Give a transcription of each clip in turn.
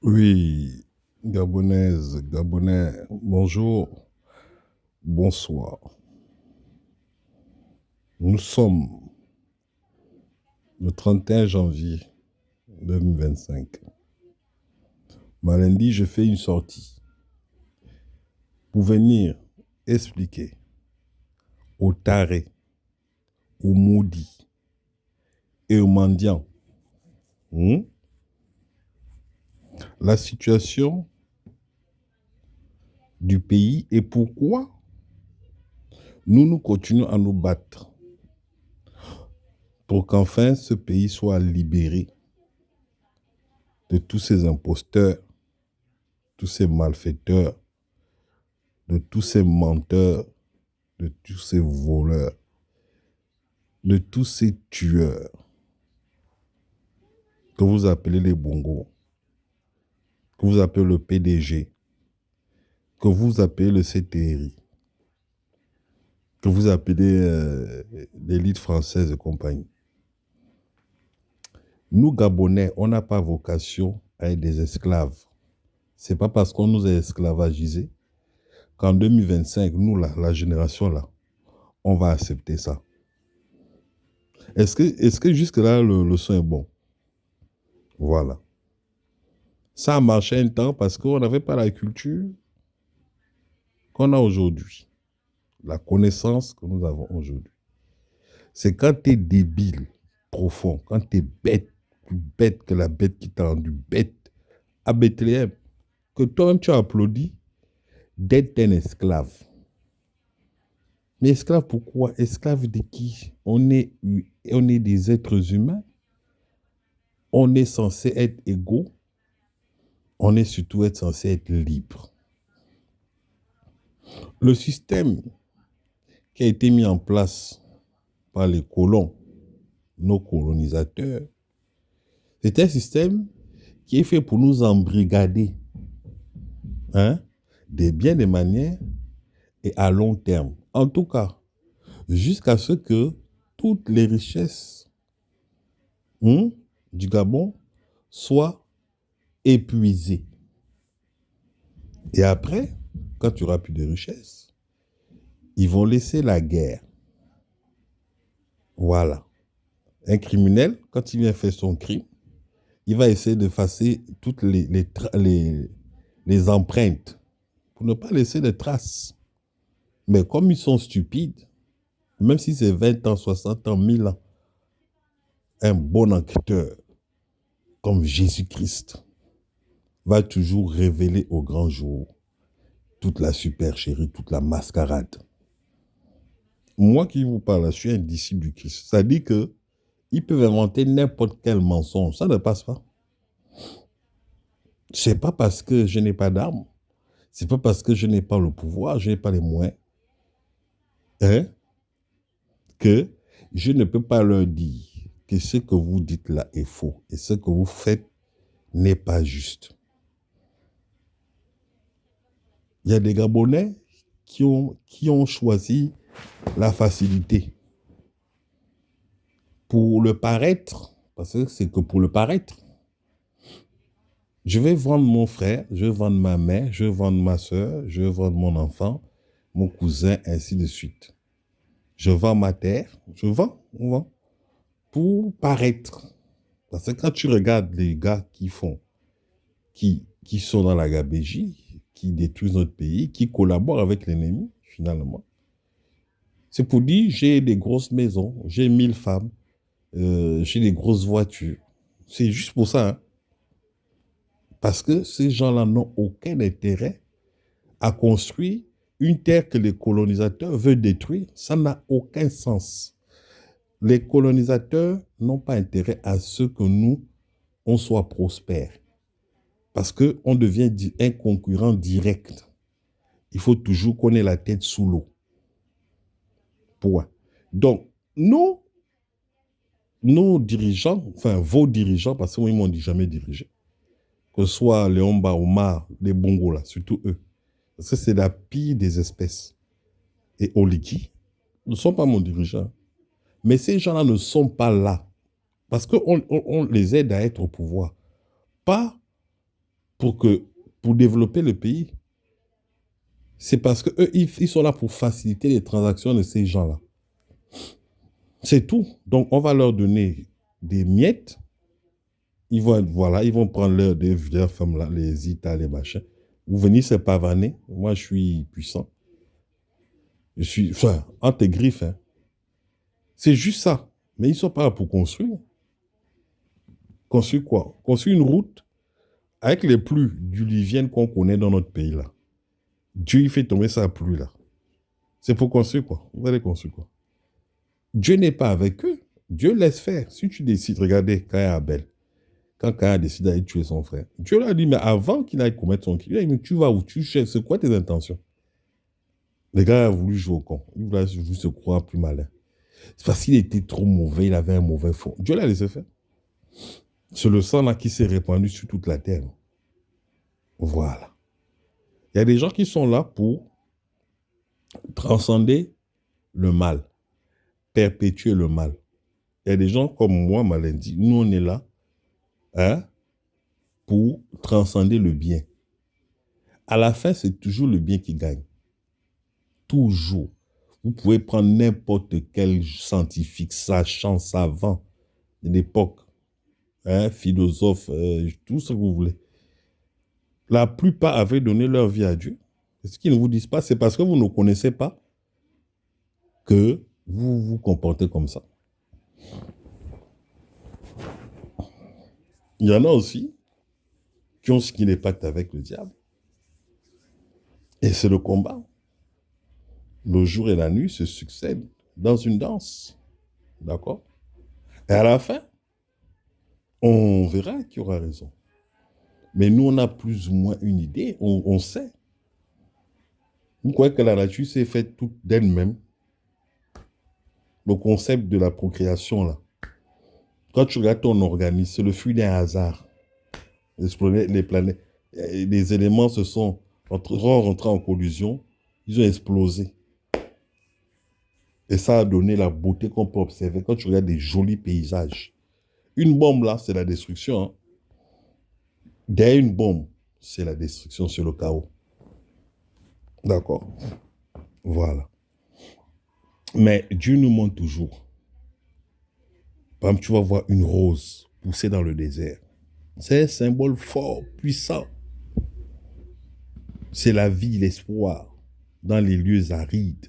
Oui, Gabonaise, Gabonais, bonjour, bonsoir. Nous sommes le 31 janvier 2025. Lundi, je fais une sortie pour venir expliquer aux tarés, aux maudits et aux mendiants hmm, la situation du pays et pourquoi nous continuons à nous battre pour qu'enfin ce pays soit libéré de tous ces imposteurs, tous ces malfaiteurs, de tous ces menteurs, de tous ces voleurs, de tous ces tueurs que vous appelez les bongos, que vous appelez le PDG, que vous appelez le CTRI, que vous appelez l'élite française et compagnie. Nous, Gabonais, on n'a pas vocation à être des esclaves. C'est pas parce qu'on nous a esclavagisés qu'en 2025, nous, la génération là, on va accepter ça. Est-ce que jusque-là, le son est bon? Voilà. Ça a marché un temps parce qu'on n'avait pas la culture qu'on a aujourd'hui, la connaissance que nous avons aujourd'hui. C'est quand tu es débile, profond, quand tu es bête, plus bête que la bête qui t'a rendu bête, à Bethléem, que toi-même tu as applaudi d'être un esclave. Mais esclave pourquoi? Esclave de qui? On est des êtres humains, on est censé être égaux, on est surtout censé être libre. Le système qui a été mis en place par les colons, nos colonisateurs, c'est un système qui est fait pour nous embrigader, de bien des manières et à long terme. En tout cas, jusqu'à ce que toutes les richesses du Gabon soient épuisées. Et après, quand tu auras plus de richesses, ils vont laisser la guerre. Voilà. Un criminel, quand il vient faire son crime, il va essayer d'effacer toutes les empreintes pour ne pas laisser de traces. Mais comme ils sont stupides, même si c'est 20 ans, 60 ans, 1000 ans, un bon enquêteur comme Jésus-Christ va toujours révéler au grand jour toute la supercherie, toute la mascarade. Moi qui vous parle, je suis un disciple du Christ. Ça dit que ils peuvent inventer n'importe quel mensonge, ça ne passe pas. C'est pas parce que je n'ai pas d'armes, c'est pas parce que je n'ai pas le pouvoir, je n'ai pas les moyens, que je ne peux pas leur dire que ce que vous dites là est faux et ce que vous faites n'est pas juste. Il y a des Gabonais qui ont choisi la facilité pour le paraître, parce que c'est que pour le paraître. Je vais vendre mon frère, je vais vendre ma mère, je vais vendre ma soeur, je vais vendre mon enfant, mon cousin, ainsi de suite. Je vends ma terre, on vend, pour paraître. Parce que quand tu regardes les gars qui sont dans la gabégie, qui détruisent notre pays, qui collaborent avec l'ennemi, finalement, c'est pour dire, j'ai des grosses maisons, j'ai 1000 femmes, j'ai des grosses voitures. C'est juste pour ça, hein. Parce que ces gens-là n'ont aucun intérêt à construire une terre que les colonisateurs veulent détruire. Ça n'a aucun sens. Les colonisateurs n'ont pas intérêt à ce que nous, on soit prospères. Parce qu'on devient un concurrent direct. Il faut toujours qu'on ait la tête sous l'eau. Point. Donc, nos dirigeants, enfin vos dirigeants, parce que moi, ils m'ont dit jamais dirigé, que ce soit Léon Baouma, les Bongos, là, surtout eux, parce que c'est la pire des espèces. Et Oliki ne sont pas mon dirigeant. Mais ces gens-là ne sont pas là. Parce qu'on les aide à être au pouvoir. Pas pour que, pour développer le pays. C'est parce qu'eux, ils sont là pour faciliter les transactions de ces gens-là. C'est tout. Donc, on va leur donner des miettes. Ils vont, voilà, ils vont prendre leurs femmes là, les Itas, les machins. Vous venez se pavaner. Moi, je suis puissant. Je suis, enfin, entre tes griffes, hein. C'est juste ça. Mais ils ne sont pas là pour construire. Construire quoi? Construire une route avec les pluies diluviennes qu'on connaît dans notre pays là. Dieu, il fait tomber sa pluie là. C'est pour construire quoi? Vous allez construire quoi? Dieu n'est pas avec eux. Dieu laisse faire. Si tu décides, regardez, Caïn et Abel, quand Caïn a décidé d'aller tuer son frère, Dieu lui a dit, mais avant qu'il aille commettre son crime, il a dit, mais tu vas où? Tu cherches, c'est quoi tes intentions? Le gars a voulu jouer au con. Il voulait se croire plus malin. C'est parce qu'il était trop mauvais, il avait un mauvais fond. Dieu l'a laissé faire. C'est le sang là qui s'est répandu sur toute la terre. Voilà. Il y a des gens qui sont là pour transcender le mal, perpétuer le mal. Il y a des gens comme moi, Malendi, nous on est là hein, pour transcender le bien. À la fin, c'est toujours le bien qui gagne. Toujours. Vous pouvez prendre n'importe quel scientifique, sachant, savant de l'époque, hein, philosophe, tout ce que vous voulez. La plupart avaient donné leur vie à Dieu. Ce qu'ils ne vous disent pas, c'est parce que vous ne connaissez pas que vous vous comportez comme ça. Il y en a aussi qui ont signé les pactes avec le diable. Et c'est le combat. Le jour et la nuit se succèdent dans une danse. D'accord? Et à la fin, on verra qui aura raison. Mais nous, on a plus ou moins une idée, on sait. Vous croyez que la nature s'est faite toute d'elle-même? Le concept de la procréation, là. Quand tu regardes ton organisme, c'est le fruit d'un hasard. Explorer les planètes. Les éléments sont rentrés en collision, ils ont explosé. Et ça a donné la beauté qu'on peut observer quand tu regardes des jolis paysages. Une bombe, là, c'est la destruction. Hein. Derrière une bombe, c'est la destruction, c'est le chaos. D'accord? Voilà. Mais Dieu nous montre toujours. Par exemple, tu vas voir une rose pousser dans le désert. C'est un symbole fort, puissant. C'est la vie, l'espoir dans les lieux arides.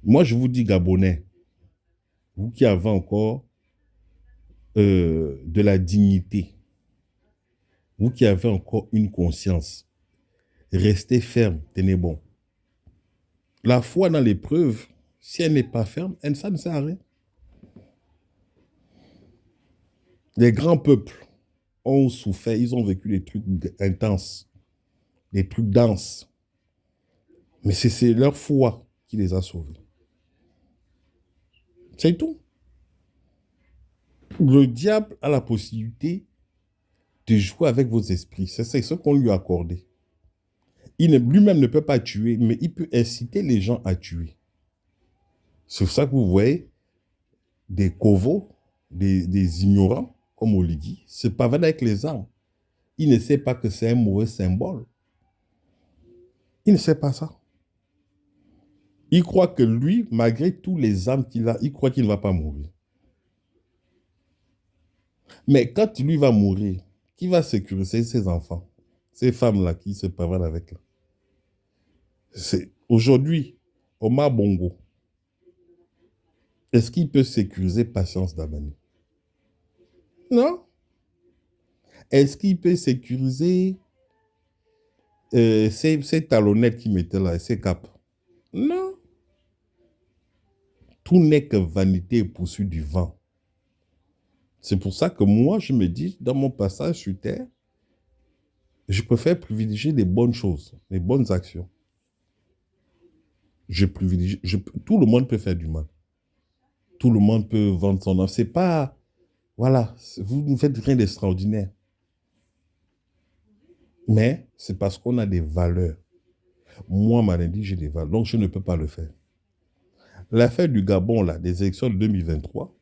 Moi, je vous dis, Gabonais, vous qui avez encore de la dignité, vous qui avez encore une conscience, restez ferme, tenez bon. La foi dans l'épreuve, si elle n'est pas ferme, ça ne sert à rien. Les grands peuples ont souffert, ils ont vécu des trucs intenses, des trucs denses. Mais c'est leur foi qui les a sauvés. C'est tout. Le diable a la possibilité de jouer avec vos esprits. C'est ce qu'on lui a accordé. Lui-même ne peut pas tuer, mais il peut inciter les gens à tuer. C'est pour ça que vous voyez des covos, des ignorants, comme on le dit, se pavanent avec les armes. Il ne sait pas que c'est un mauvais symbole. Il ne sait pas ça. Il croit que lui, malgré tous les armes qu'il a, il croit qu'il ne va pas mourir. Mais quand lui va mourir, qui va sécuriser ses enfants? Ces femmes-là qui se pavanent avec là. Aujourd'hui, Omar Bongo, est-ce qu'il peut sécuriser Patience Damani? Non. Est-ce qu'il peut sécuriser ces talonnettes qu'il mettait là, ces capes? Non. Tout n'est que vanité et poursuite du vent. C'est pour ça que moi, je me dis, dans mon passage sur Terre, je préfère privilégier les bonnes choses, les bonnes actions. Tout le monde peut faire du mal. Tout le monde peut vendre son âme. C'est pas, voilà, vous ne faites rien d'extraordinaire. Mais c'est parce qu'on a des valeurs. Moi, Malendi, j'ai des valeurs, donc je ne peux pas le faire. L'affaire du Gabon, là, des élections de 2023,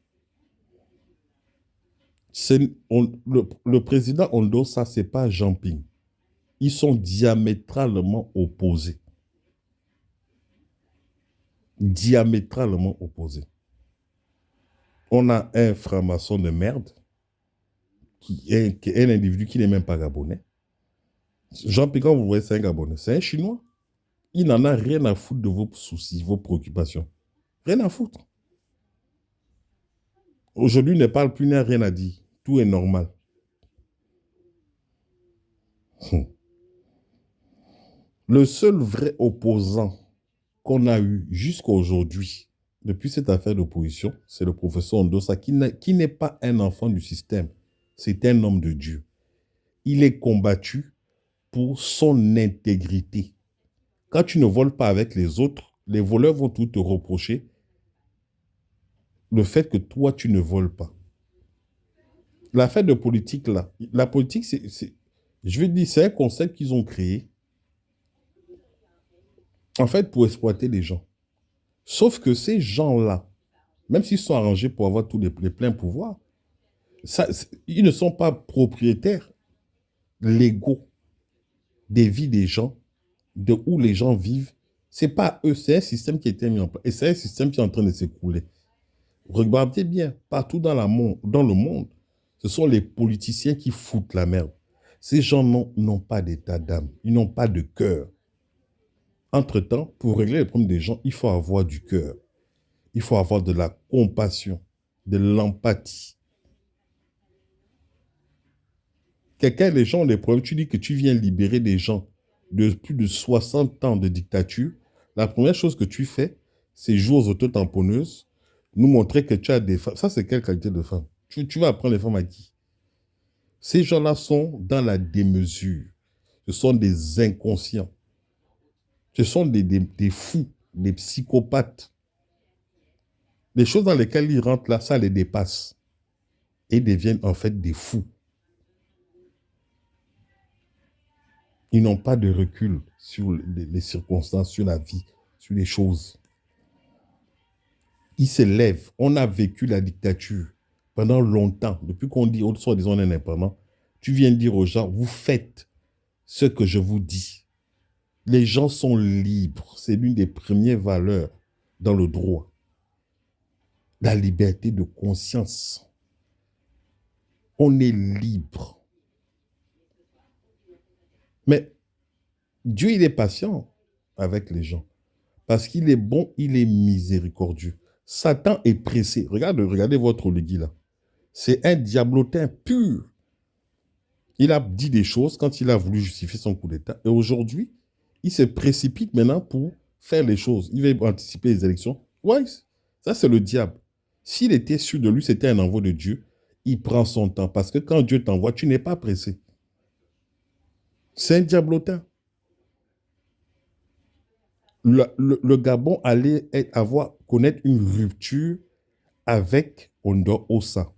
Le président Ondosa, ce n'est pas Jean Ping. Ils sont diamétralement opposés. Diamétralement opposés. On a un franc-maçon de merde, qui est un individu qui n'est même pas gabonais. Jean Ping, quand vous voyez, c'est un Gabonais. C'est un Chinois. Il n'en a rien à foutre de vos soucis, vos préoccupations. Rien à foutre. Aujourd'hui, il ne parle plus, il n'a rien à dire. Tout est normal. Le seul vrai opposant qu'on a eu jusqu'à aujourd'hui, depuis cette affaire d'opposition, c'est le professeur Ondosa, qui n'est pas un enfant du système. C'est un homme de Dieu. Il est combattu pour son intégrité. Quand tu ne voles pas avec les autres, les voleurs vont tout te reprocher le fait que toi, tu ne voles pas. L'affaire de politique, là, la politique, je veux dire, c'est un concept qu'ils ont créé, en fait, pour exploiter les gens. Sauf que ces gens-là, même s'ils sont arrangés pour avoir tous les pleins pouvoirs, ils ne sont pas propriétaires légaux des vies des gens, de où les gens vivent. Ce n'est pas eux, c'est un système qui a été mis en place. Et c'est un système qui est en train de s'écrouler. Regardez bien, partout dans le monde, ce sont les politiciens qui foutent la merde. Ces gens n'ont pas d'état d'âme, ils n'ont pas de cœur. Entre-temps, pour régler les problèmes des gens, il faut avoir du cœur. Il faut avoir de la compassion, de l'empathie. Les gens ont des problèmes. Tu dis que tu viens libérer des gens de plus de 60 ans de dictature. La première chose que tu fais, c'est jouer aux autotamponneuses, nous montrer que tu as des femmes. Ça, c'est quelle qualité de femme? Tu vas apprendre les femmes à qui? Ces gens-là sont dans la démesure. Ce sont des inconscients. Ce sont des fous, des psychopathes. Les choses dans lesquelles ils rentrent là, ça les dépasse. Et deviennent en fait des fous. Ils n'ont pas de recul sur les circonstances, sur la vie, sur les choses. Ils se lèvent. On a vécu la dictature pendant longtemps. Depuis qu'on dit, soit disons, on est indépendant, tu viens dire aux gens, vous faites ce que je vous dis. Les gens sont libres. C'est l'une des premières valeurs dans le droit. La liberté de conscience. On est libre. Mais Dieu, il est patient avec les gens. Parce qu'il est bon, il est miséricordieux. Satan est pressé. Regardez votre Oligui là. C'est un diablotin pur. Il a dit des choses quand il a voulu justifier son coup d'État. Et aujourd'hui, il se précipite maintenant pour faire les choses. Il va anticiper les élections. Ouais, ça c'est le diable. S'il était sûr de lui, c'était un envoi de Dieu, il prend son temps. Parce que quand Dieu t'envoie, tu n'es pas pressé. C'est un diablotin. Le Gabon allait connaître une rupture avec Ondo Ossa.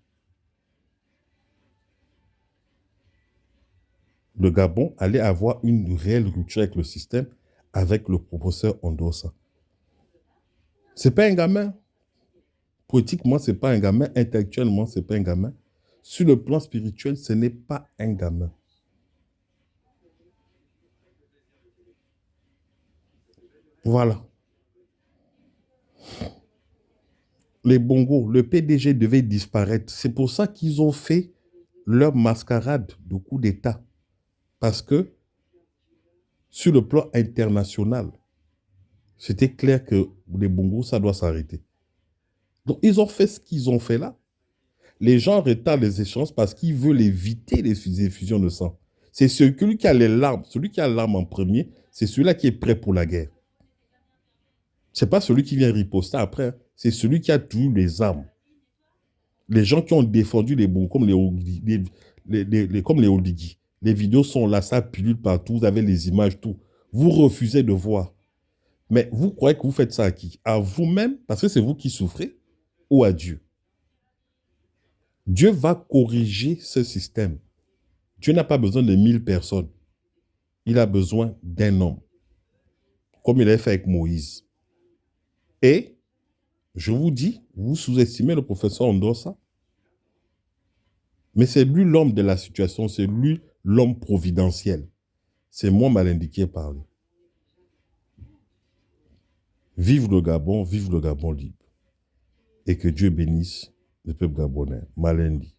Le Gabon allait avoir une réelle rupture avec le système, avec le professeur Ondo Ossa. Ce n'est pas un gamin. Politiquement, ce n'est pas un gamin. Intellectuellement, ce n'est pas un gamin. Sur le plan spirituel, ce n'est pas un gamin. Voilà. Les Bongos, le PDG devait disparaître. C'est pour ça qu'ils ont fait leur mascarade de coup d'État. Parce que sur le plan international, c'était clair que les Bongos, ça doit s'arrêter. Donc, ils ont fait ce qu'ils ont fait là. Les gens retardent les échanges parce qu'ils veulent éviter les effusions de sang. C'est celui qui a les larmes, celui qui a l'arme en premier, c'est celui-là qui est prêt pour la guerre. Ce n'est pas celui qui vient riposter après, c'est celui qui a toujours les armes. Les gens qui ont défendu les Bongos, comme les Oligui. Les vidéos sont là, ça pilule partout, vous avez les images, tout. Vous refusez de voir. Mais vous croyez que vous faites ça à qui? À vous-même, parce que c'est vous qui souffrez, ou à Dieu? Dieu va corriger ce système. Dieu n'a pas besoin de 1000 personnes. Il a besoin d'un homme, comme il a fait avec Moïse. Et, je vous dis, vous sous-estimez le professeur Ondosa. Mais c'est lui l'homme de la situation, c'est lui l'homme providentiel. C'est moi Malindi qui ai parlé. Vive le Gabon libre. Et que Dieu bénisse le peuple gabonais. Malindi.